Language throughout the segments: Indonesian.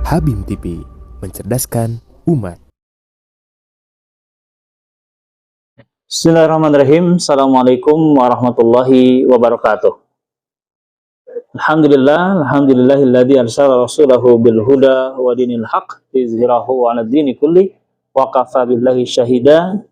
Habim TV, mencerdaskan umat. Bismillahirrahmanirrahim. Assalamualaikum warahmatullahi wabarakatuh. Alhamdulillahilladzi arsala rasulahu bil huda wa dinil haq liyuzhirahu 'alad dini kulli wa kafa billahi syahida.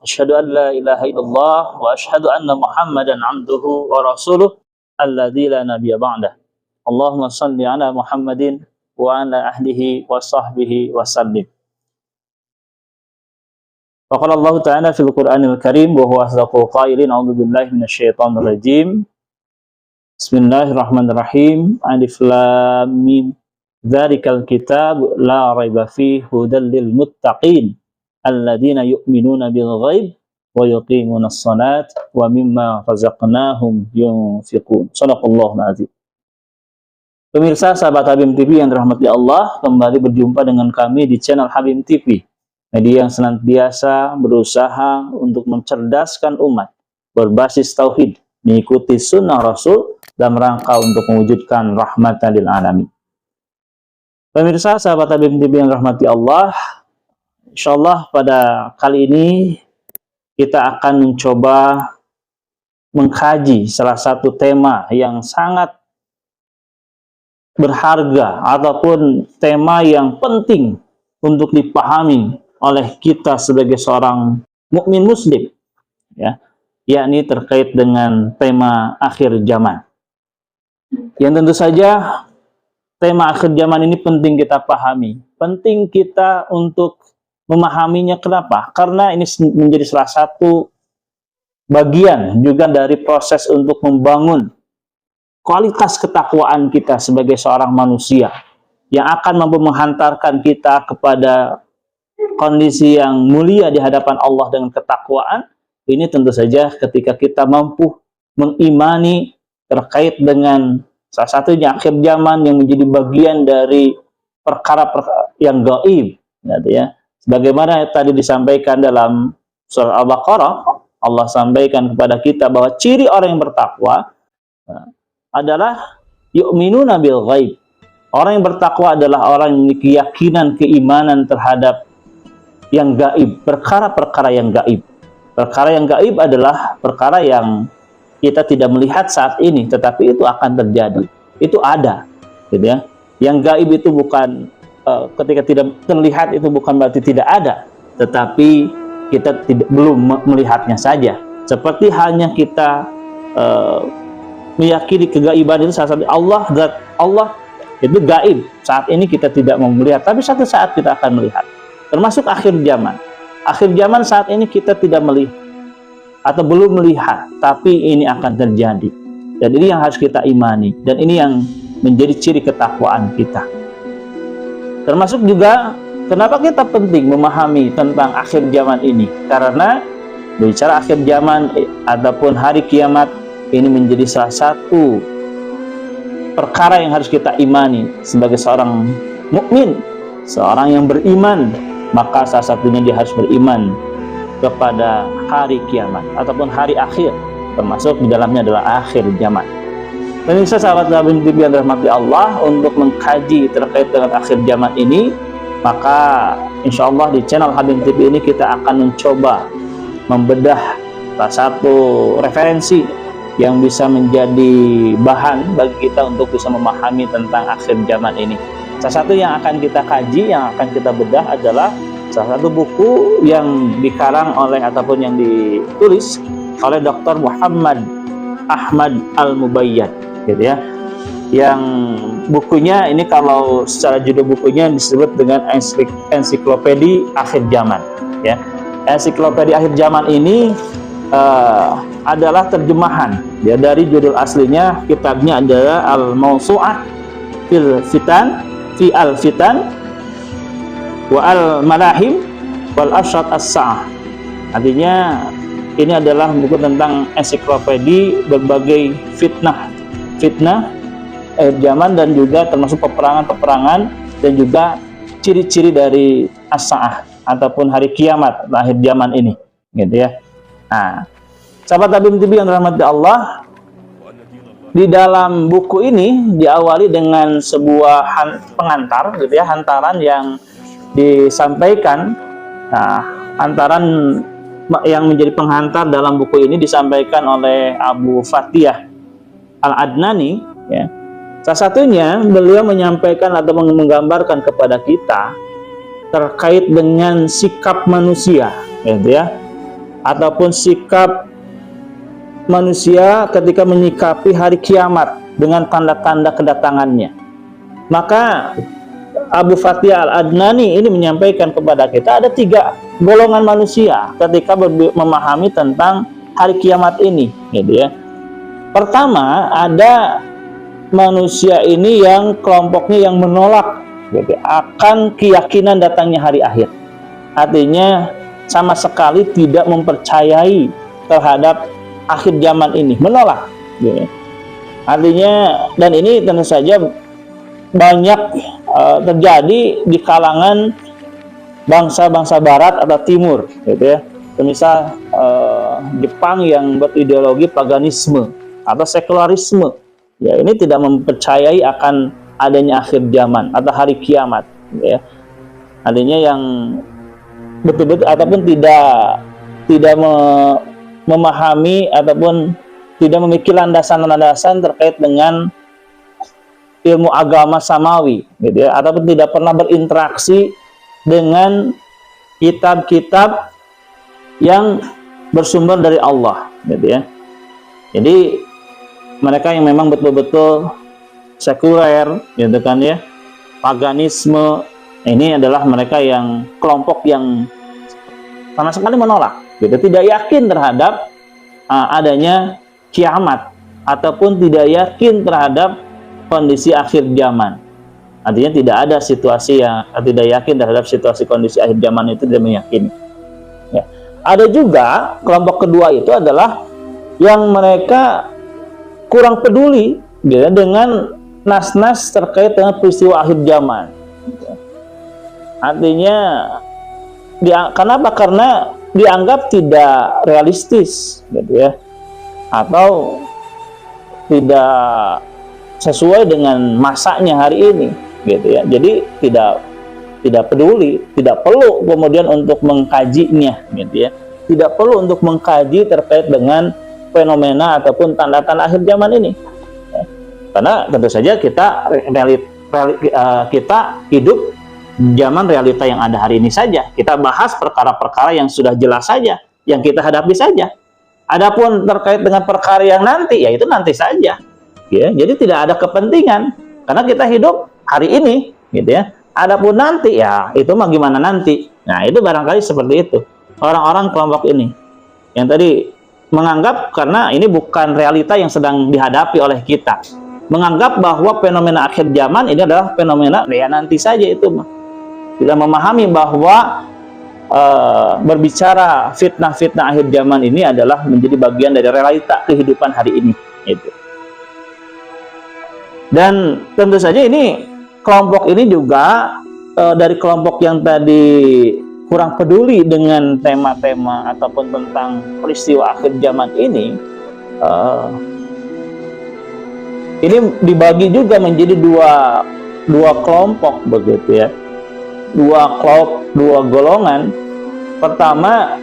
Asyhadu an la ilaha illallah wa asyhadu anna Muhammadan 'abduhu wa rasuluh alladzi la nabiyya ba'dah. Allahumma shalli 'ala Muhammadin wa 'ala ahlihi wa sahbihi wa sallim. Wa qala Allah Ta'ala fil Qur'anil Karim wa huwa asdaqul qailin. A'udzu billahi minasyaitonir rajim. Bismillahirrahmanirrahim. Alif lam mim. Dzalikal kitab la raiba fihi hudal lil muttaqin alladzina yu'minuna bil ghaib wa yuqimunas salata wa mimma razaqnahum yunfiqun. Shadaqallahul azim. Pemirsa sahabat Habim TV yang dirahmati Allah, kembali berjumpa dengan kami di channel Habim TV, media yang senantiasa berusaha untuk mencerdaskan umat, berbasis tauhid, mengikuti sunnah Rasul dalam rangka untuk mewujudkan rahmatan lil alamin. Pemirsa sahabat Habim TV yang dirahmati Allah, insyaallah pada kali ini kita akan mencoba mengkaji salah satu tema yang sangat berharga ataupun tema yang penting untuk dipahami oleh kita sebagai seorang mukmin muslim, ya, yakni terkait dengan tema akhir zaman. Yang tentu saja tema akhir zaman ini penting kita pahami, penting kita untuk memahaminya. Kenapa? Karena ini menjadi salah satu bagian juga dari proses untuk membangun kualitas ketakwaan kita sebagai seorang manusia yang akan mampu menghantarkan kita kepada kondisi yang mulia di hadapan Allah dengan ketakwaan. Ini tentu saja ketika kita mampu mengimani terkait dengan salah satunya akhir zaman yang menjadi bagian dari perkara-perkara yang gaib, ya. Sebagaimana tadi disampaikan dalam surah Al-Baqarah, Allah sampaikan kepada kita bahwa ciri orang yang bertakwa adalah yu'minuna bil ghaib. Orang yang bertakwa adalah orang yang memiliki keyakinan, keimanan terhadap yang gaib, perkara-perkara yang gaib. Perkara yang gaib adalah perkara yang kita tidak melihat saat ini, tetapi itu akan terjadi. Itu ada, gitu ya. Yang gaib itu bukan ketika tidak terlihat itu bukan berarti tidak ada, tetapi kita belum melihatnya saja. Seperti halnya kita meyakini kegaiban itu salah satu Allah itu gaib. Saat ini kita tidak mau melihat, tapi satu saat kita akan melihat. Termasuk akhir zaman. Akhir zaman saat ini kita tidak melihat atau belum melihat, tapi ini akan terjadi. Dan ini yang harus kita imani, dan ini yang menjadi ciri ketakwaan kita. Termasuk juga kenapa kita penting memahami tentang akhir zaman ini, karena berbicara akhir zaman ataupun hari kiamat, ini menjadi salah satu perkara yang harus kita imani sebagai seorang mukmin, seorang yang beriman. Maka salah satunya dia harus beriman kepada hari kiamat ataupun hari akhir, termasuk di dalamnya adalah akhir zaman. Pemirsa sahabat Habim TV yang dirahmati Allah, untuk mengkaji terkait dengan akhir zaman ini, maka insya Allah di channel Habim TV ini kita akan mencoba membedah salah satu referensi yang bisa menjadi bahan bagi kita untuk bisa memahami tentang akhir zaman ini. Salah satu yang akan kita kaji, yang akan kita bedah adalah salah satu buku yang dikarang oleh ataupun yang ditulis oleh Dr. Muhammad Ahmad Al-Mubayyad, gitu ya. Yang bukunya ini, kalau secara judul bukunya disebut dengan Ensiklopedia Akhir Zaman, ya. Ensiklopedia Akhir Zaman ini adalah terjemahan ya dari judul aslinya. Kitabnya adalah Al-Mawsu'ah fil Fitan fi al-Fitan wa al-Malahim wal Arsyad as-Sa'ah. Artinya ini adalah buku tentang ensiklopedia berbagai fitnah akhir zaman, dan juga termasuk peperangan-peperangan, dan juga ciri-ciri dari as-Sa'ah ataupun hari kiamat akhir zaman ini, gitu ya. Nah, sahabat Habim TV yang dirahmati Allah, di dalam buku ini diawali dengan sebuah pengantar gitu ya, hantaran yang disampaikan. Nah, hantaran yang menjadi penghantar dalam buku ini disampaikan oleh Abu Fatiyah Al-Adnani ya. Salah satunya beliau menyampaikan atau menggambarkan kepada kita terkait dengan sikap manusia gitu ya, ataupun sikap manusia ketika menyikapi hari kiamat dengan tanda-tanda kedatangannya. Maka Abu Fatiyah Al-Adnani ini menyampaikan kepada kita ada 3 golongan manusia ketika memahami tentang hari kiamat ini gitu ya. Pertama, ada manusia ini yang kelompoknya yang menolak gitu, akan keyakinan datangnya hari akhir. Artinya sama sekali tidak mempercayai terhadap akhir zaman ini, menolak gitu. Artinya, dan ini tentu saja banyak terjadi di kalangan bangsa-bangsa barat atau timur gitu ya. Misal Jepang yang berideologi paganisme atau sekularisme ya, ini tidak mempercayai akan adanya akhir zaman atau hari kiamat gitu ya. Artinya yang betul-betul ataupun tidak memahami ataupun tidak memiliki landasan-landasan terkait dengan ilmu agama samawi gitu ya, ataupun tidak pernah berinteraksi dengan kitab-kitab yang bersumber dari Allah gitu ya. Jadi mereka yang memang betul-betul sekuler gitu kan ya, paganisme, ini adalah mereka yang kelompok yang sama sekali menolak gitu, tidak yakin terhadap adanya kiamat ataupun tidak yakin terhadap kondisi akhir zaman. Artinya tidak ada situasi yang tidak yakin terhadap situasi kondisi akhir zaman, itu tidak meyakini ya. Ada juga kelompok kedua, itu adalah yang mereka kurang peduli gitu, dengan nas-nas terkait dengan peristiwa akhir zaman gitu. Artinya kenapa? Karena dianggap tidak realistis gitu ya, atau tidak sesuai dengan masanya hari ini gitu ya. Jadi tidak peduli, tidak perlu kemudian untuk mengkajinya gitu ya. Tidak perlu untuk mengkaji terkait dengan fenomena ataupun tanda-tanda akhir zaman ini ya. Karena tentu saja kita kita hidup zaman realita yang ada hari ini saja. Kita bahas perkara-perkara yang sudah jelas saja, yang kita hadapi saja. Adapun terkait dengan perkara yang nanti, ya itu nanti saja ya. Jadi tidak ada kepentingan karena kita hidup hari ini gitu ya. Adapun nanti, ya itu mah gimana nanti. Nah, itu barangkali seperti itu orang-orang kelompok ini yang tadi menganggap karena ini bukan realita yang sedang dihadapi oleh kita, menganggap bahwa fenomena akhir zaman ini adalah fenomena ya nanti saja, itu mah tidak memahami bahwa berbicara fitnah-fitnah akhir zaman ini adalah menjadi bagian dari realita kehidupan hari ini itu. Dan tentu saja ini kelompok ini juga dari kelompok yang tadi kurang peduli dengan tema-tema ataupun tentang peristiwa akhir zaman ini dibagi juga menjadi dua kelompok begitu ya, dua golongan. Pertama,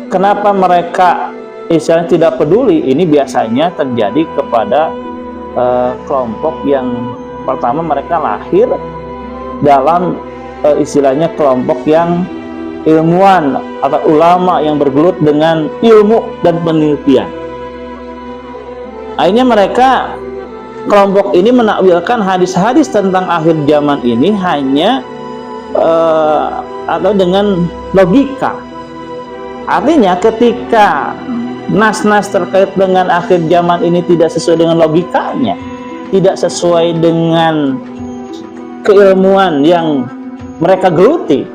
kenapa mereka istilahnya tidak peduli? Ini biasanya terjadi kepada kelompok yang pertama, mereka lahir dalam istilahnya kelompok yang ilmuwan atau ulama yang bergelut dengan ilmu dan penelitian. Akhirnya mereka, kelompok ini menakwilkan hadis-hadis tentang akhir zaman ini hanya atau dengan logika. Artinya ketika nas-nas terkait dengan akhir zaman ini tidak sesuai dengan logikanya, tidak sesuai dengan keilmuan yang mereka geluti,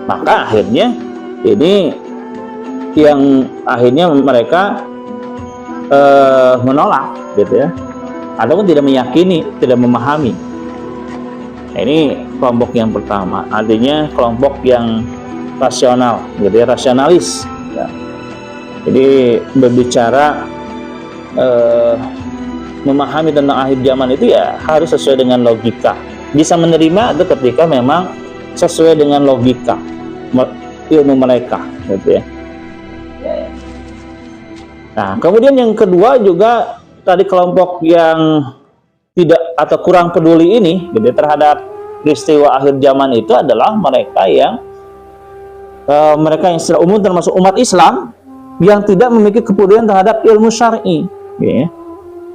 maka akhirnya ini yang akhirnya mereka menolak gitu ya, ataupun tidak meyakini, tidak memahami. Nah, ini kelompok yang pertama, artinya kelompok yang rasional gitu ya, rasionalis ya. Jadi berbicara memahami tentang akhir zaman itu ya harus sesuai dengan logika. Bisa menerima itu ketika memang sesuai dengan logika ilmu mereka, gitu ya. Nah, kemudian yang kedua juga tadi kelompok yang tidak atau kurang peduli ini, gitu, terhadap peristiwa akhir zaman itu adalah mereka yang secara umum termasuk umat Islam yang tidak memiliki kepedulian terhadap ilmu syar'i, ya.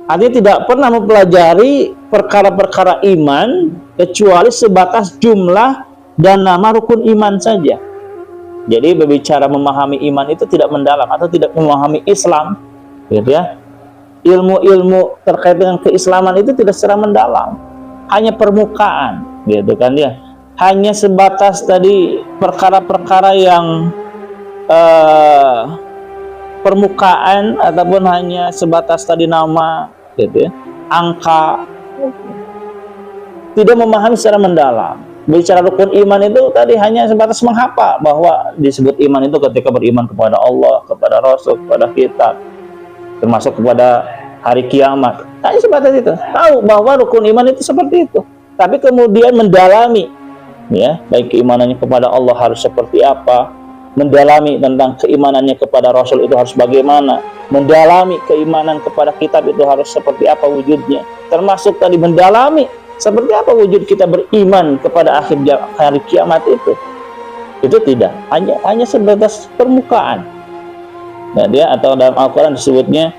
Artinya tidak pernah mempelajari perkara-perkara iman kecuali sebatas jumlah dan nama rukun iman saja. Jadi berbicara memahami iman itu tidak mendalam atau tidak memahami Islam, gitu ya. Ilmu-ilmu terkait dengan keislaman itu tidak secara mendalam, hanya permukaan, gitu kan ya. Hanya sebatas tadi perkara-perkara yang permukaan ataupun hanya sebatas tadi nama, gitu ya, angka, tidak memahami secara mendalam. Bicara rukun iman itu tadi hanya sebatas menghafal bahwa disebut iman itu ketika beriman kepada Allah, kepada Rasul, kepada kitab, termasuk kepada hari kiamat. Hanya sebatas itu, tahu bahwa rukun iman itu seperti itu. Tapi kemudian mendalami, ya, baik keimanannya kepada Allah harus seperti apa, mendalami tentang keimanannya kepada Rasul itu harus bagaimana, mendalami keimanan kepada kitab itu harus seperti apa wujudnya, termasuk tadi mendalami seperti apa wujud kita beriman kepada akhir hari kiamat itu tidak, hanya sebatas permukaan. Nah, dia atau dalam Al-Quran disebutnya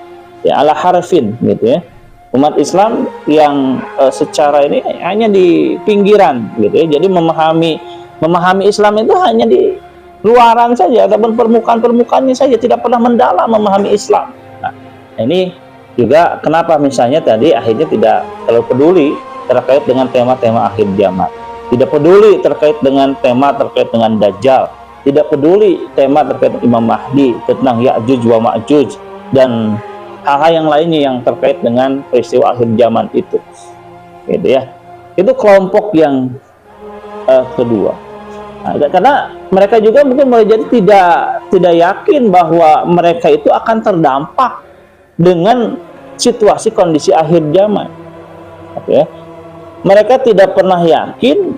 ya ala harfin, gitu ya. Umat Islam yang secara ini hanya di pinggiran, gitu ya. Jadi memahami Islam itu hanya di luaran saja ataupun permukaannya saja, tidak pernah mendalam memahami Islam. Nah, ini juga kenapa misalnya tadi akhirnya tidak terlalu peduli terkait dengan tema-tema akhir zaman, tidak peduli terkait dengan tema terkait dengan Dajjal, tidak peduli tema terkait Imam Mahdi, tentang Ya'juj wa Ma'juj dan hal-hal yang lainnya yang terkait dengan peristiwa akhir zaman itu, gitu ya. Itu kelompok yang kedua. Nah, karena mereka juga mungkin boleh jadi tidak yakin bahwa mereka itu akan terdampak dengan situasi kondisi akhir zaman. Oke. Mereka tidak pernah yakin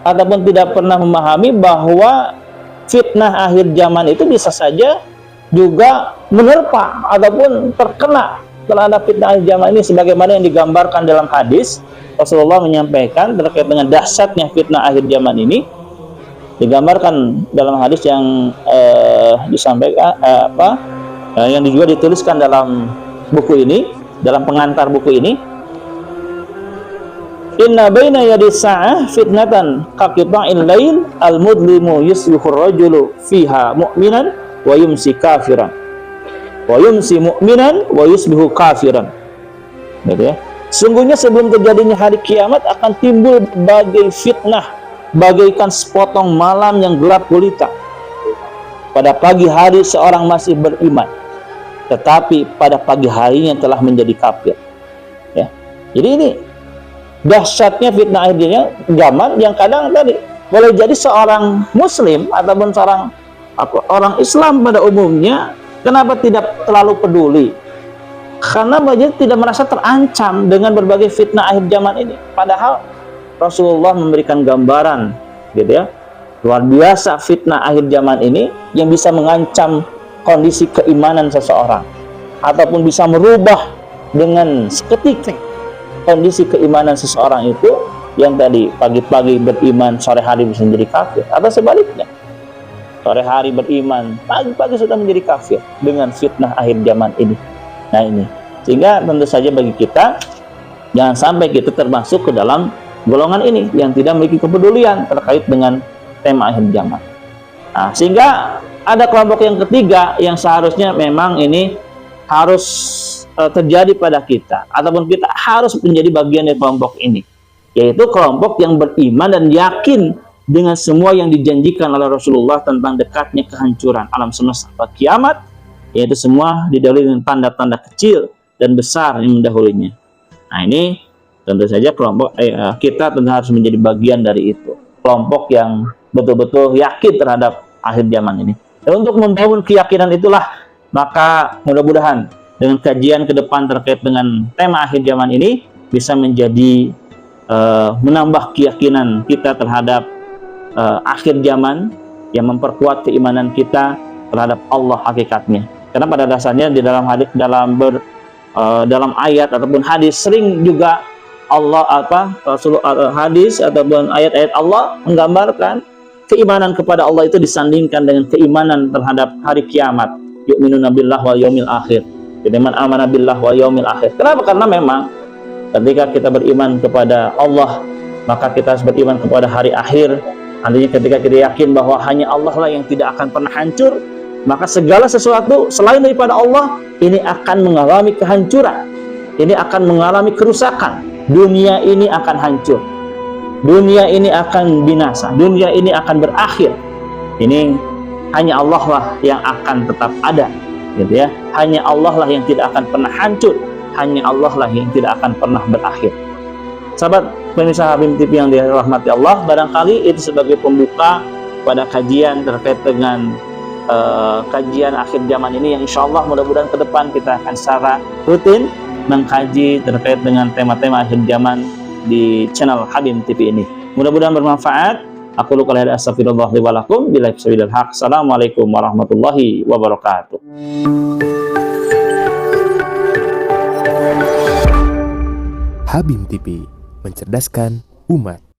ataupun tidak pernah memahami bahwa fitnah akhir zaman itu bisa saja juga menerpa ataupun terkena terhadap fitnah akhir zaman ini, sebagaimana yang digambarkan dalam hadis. Rasulullah menyampaikan terkait dengan dahsyatnya fitnah akhir zaman ini, digambarkan dalam hadis yang disampaikan yang juga dituliskan dalam buku ini, dalam pengantar buku ini. Inna baina yadi sa'ah fitnatan kaqita'il lail al-mudlimu yusbihu ar-rajulu fiha mu'minan wa yumsi kafiran wa yumsi mu'minan wa yusbihu kafiran. Gitu ya. Sungguhnya sebelum terjadinya hari kiamat akan timbul berbagai fitnah bagaikan sepotong malam yang gelap gulita. Pada pagi hari seorang masih beriman, tetapi pada pagi harinya telah menjadi kafir. Ya. Jadi ini dahsyatnya fitnah akhir zaman yang kadang tadi boleh jadi seorang muslim ataupun orang Islam pada umumnya kenapa tidak terlalu peduli, karena banyak tidak merasa terancam dengan berbagai fitnah akhir zaman ini. Padahal Rasulullah memberikan gambaran, gitu ya, luar biasa fitnah akhir zaman ini yang bisa mengancam kondisi keimanan seseorang ataupun bisa merubah dengan seketika kondisi keimanan seseorang itu, yang tadi pagi-pagi beriman, sore hari bisa menjadi kafir, atau sebaliknya, sore hari beriman, pagi-pagi sudah menjadi kafir dengan fitnah akhir zaman ini. Nah ini, sehingga tentu saja bagi kita jangan sampai kita termasuk ke dalam golongan ini yang tidak memiliki kepedulian terkait dengan tema akhir zaman. Nah, sehingga ada kelompok yang ketiga yang seharusnya memang ini harus terjadi pada kita, ataupun kita harus menjadi bagian dari kelompok ini, yaitu kelompok yang beriman dan yakin dengan semua yang dijanjikan oleh Rasulullah tentang dekatnya kehancuran alam semesta pada kiamat, yaitu semua didahului dengan tanda-tanda kecil dan besar yang mendahulunya. Nah ini tentu saja kelompok kita tentu harus menjadi bagian dari itu, kelompok yang betul-betul yakin terhadap akhir zaman ini. Dan untuk membangun keyakinan itulah, maka mudah-mudahan dengan kajian ke depan terkait dengan tema akhir zaman ini bisa menjadi menambah keyakinan kita terhadap akhir zaman, yang memperkuat keimanan kita terhadap Allah hakikatnya. Karena pada dasarnya di dalam hadis, dalam ayat ataupun hadis sering juga Allah hadis ataupun ayat-ayat Allah menggambarkan keimanan kepada Allah itu disandingkan dengan keimanan terhadap hari kiamat. Yu'minuna billah wal yaumil akhir. Jadi man amana billah wal yaumil akhir. Kenapa? Karena memang ketika kita beriman kepada Allah, maka kita harus beriman kepada hari akhir. Artinya ketika kita yakin bahwa hanya Allah lah yang tidak akan pernah hancur, maka segala sesuatu selain daripada Allah ini akan mengalami kehancuran. Ini akan mengalami kerusakan. Dunia ini akan hancur. Dunia ini akan binasa. Dunia ini akan berakhir. Ini hanya Allah lah yang akan tetap ada, gitu ya. Hanya Allah lah yang tidak akan pernah hancur. Hanya Allah lah yang tidak akan pernah berakhir. Sahabat pemirsa Habim TV yang dirahmati Allah, barangkali itu sebagai pembuka pada kajian terkait dengan kajian akhir zaman ini, yang insya Allah mudah-mudahan ke depan kita akan secara rutin mengkaji terkait dengan tema-tema akhir zaman di channel Habim TV ini. Mudah-mudahan bermanfaat. Aku luka lahir astagfirullah li walakum bila bismillahil haq. Assalamualaikum warahmatullahi wabarakatuh. Habim TV, mencerdaskan umat.